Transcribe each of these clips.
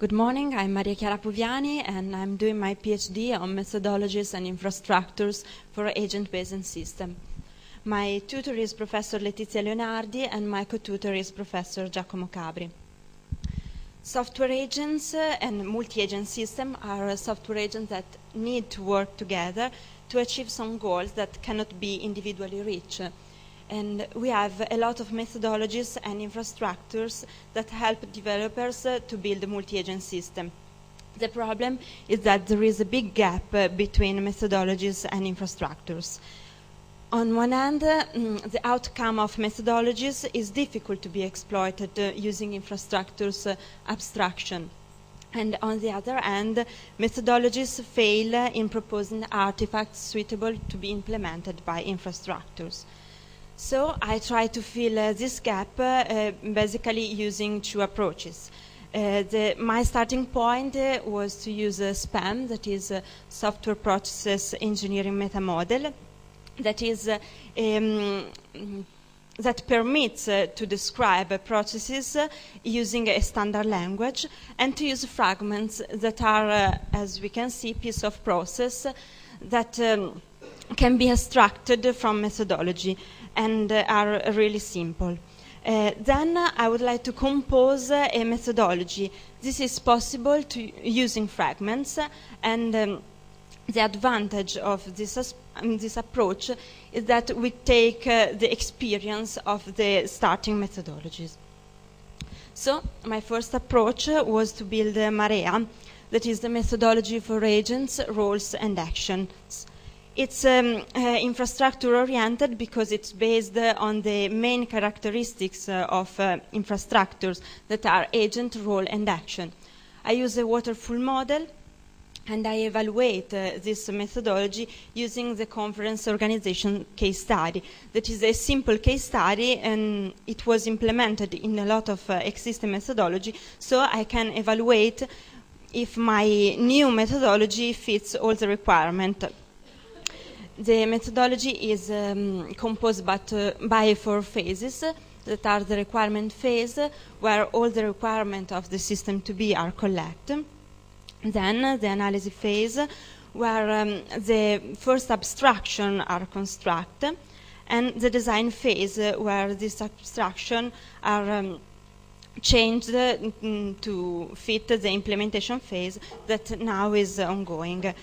Good morning, I'm Maria Chiara Puviani and I'm doing my PhD on methodologies and infrastructures for agent-based system. My tutor is Professor Letizia Leonardi and my co-tutor is Professor Giacomo Cabri. Software agents and multi-agent systems are software agents that need to work together to achieve some goals that cannot be individually reached. And we have a lot of methodologies and infrastructures that help developers to build a multi-agent system. The problem is that there is a big gap between methodologies and infrastructures. On one hand, the outcome of methodologies is difficult to be exploited using infrastructures abstraction. And on the other hand, methodologies fail in proposing artifacts suitable to be implemented by infrastructures. So I try to fill this gap basically using two approaches. My starting point was to use SPAM, that is Software Process Engineering Meta Model, that permits to describe processes using a standard language and to use fragments that are, as we can see, piece of process that can be extracted from methodology and are really simple. Then I would like to compose a methodology. This is possible using fragments, and the advantage of this approach is that we take the experience of the starting methodologies. So my first approach was to build Marea, that is the methodology for agents, roles, and actions. It's infrastructure-oriented because it's based on the main characteristics of infrastructures that are agent, role, and action. I use a waterfall model, and I evaluate this methodology using the conference organization case study. That is a simple case study, and it was implemented in a lot of existing methodology, so I can evaluate if my new methodology fits all the requirements. The methodology is composed by 4 phases that are the requirement phase, where all the requirements of the system to be are collected. Then the analysis phase, where the first abstraction are constructed, and the design phase, where this abstraction are changed to fit the implementation phase that now is ongoing.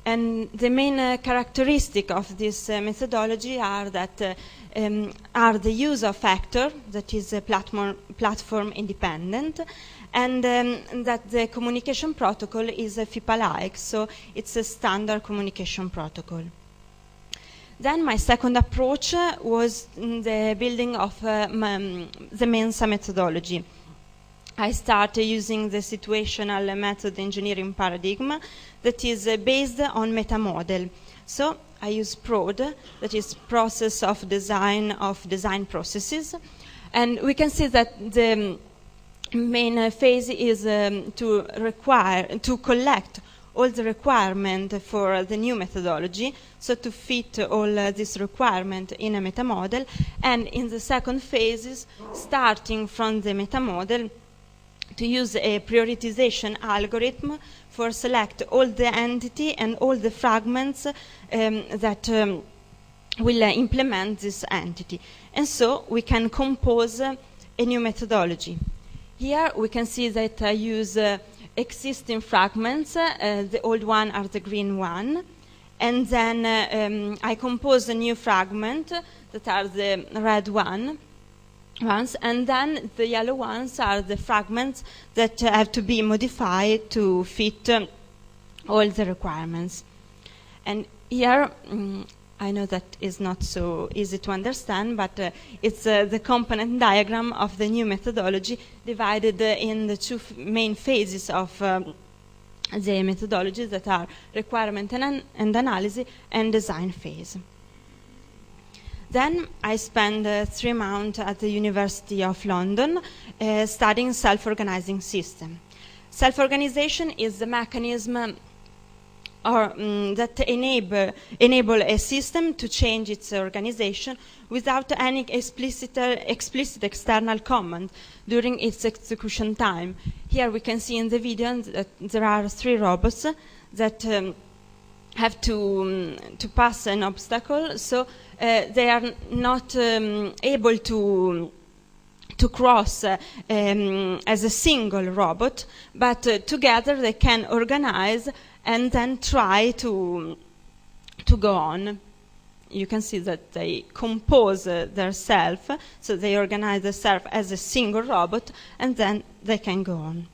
And the main characteristic of this methodology are that are the use of actor, that is platform independent, and that the communication protocol is FIPA-like, so it's a standard communication protocol. Then my second approach was the building of the Mensa methodology. I started using the situational method engineering paradigm that is based on meta model. So I use PROD, that is process of design processes, and we can see that the main phase is to collect all the requirement for the new methodology, so to fit all this requirement in a meta model, and in the second phase, starting from the meta model, to use a prioritization algorithm for select all the entity and all the fragments that will implement this entity. And so we can compose a new methodology. Here we can see that I use existing fragments, the old one are the green one, and then I compose a new fragment that are the red ones, and then the yellow ones are the fragments that have to be modified to fit all the requirements. And here, I know that is not so easy to understand, but it's the component diagram of the new methodology divided in the 2 main phases of the methodology that are requirement and analysis and design phase. Then I spent 3 months at the University of London studying self-organizing system. Self-organization is the mechanism or that enable a system to change its organization without any explicit external command during its execution time. Here we can see in the video that there are 3 robots that have to pass an obstacle, so they are not able to cross as a single robot, but together they can organize and then try to go on. You can see that they compose themselves, so they organize themselves as a single robot, and then they can go on.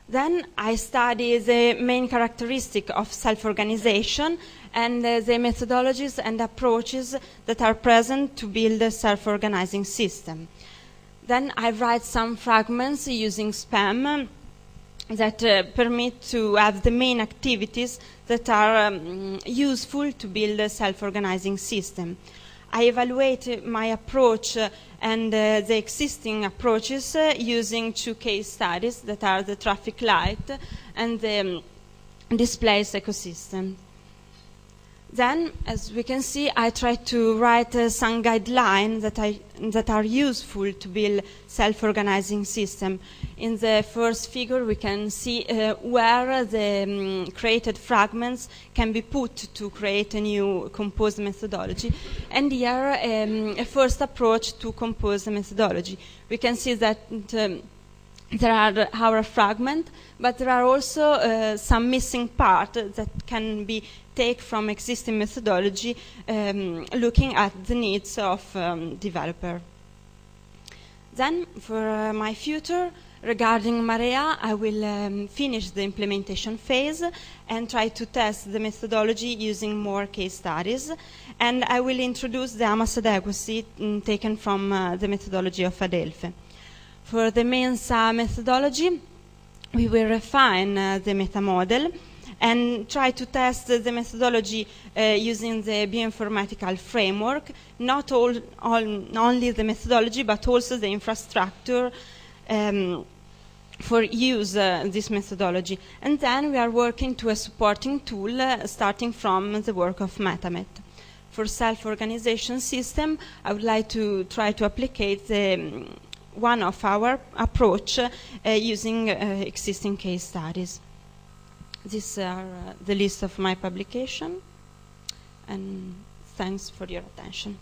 Then I study the main characteristic of self-organization and the methodologies and approaches that are present to build a self-organizing system. Then I write some fragments using SPAM that permit to have the main activities that are useful to build a self-organizing system. I evaluate my approach and the existing approaches using 2 case studies that are the traffic light and the displays ecosystem. Then, as we can see, I try to write some guidelines that are useful to build self-organizing system. In the first figure, we can see where the created fragments can be put to create a new composed methodology. And here, a first approach to compose a methodology. We can see that there are our fragment, but there are also some missing parts that can be taken from existing methodology, looking at the needs of developer. Then, for my future, regarding Marea, I will finish the implementation phase and try to test the methodology using more case studies. And I will introduce the AMAS adequacy taken from the methodology of Adelphi. For the Mensa methodology, we will refine the meta model and try to test the methodology using the bioinformatical framework, not only the methodology, but also the infrastructure for use this methodology. And then we are working to a supporting tool starting from the work of MetaMet. For self-organization system, I would like to try to apply one of our approach using existing case studies. These are the list of my publication, and thanks for your attention.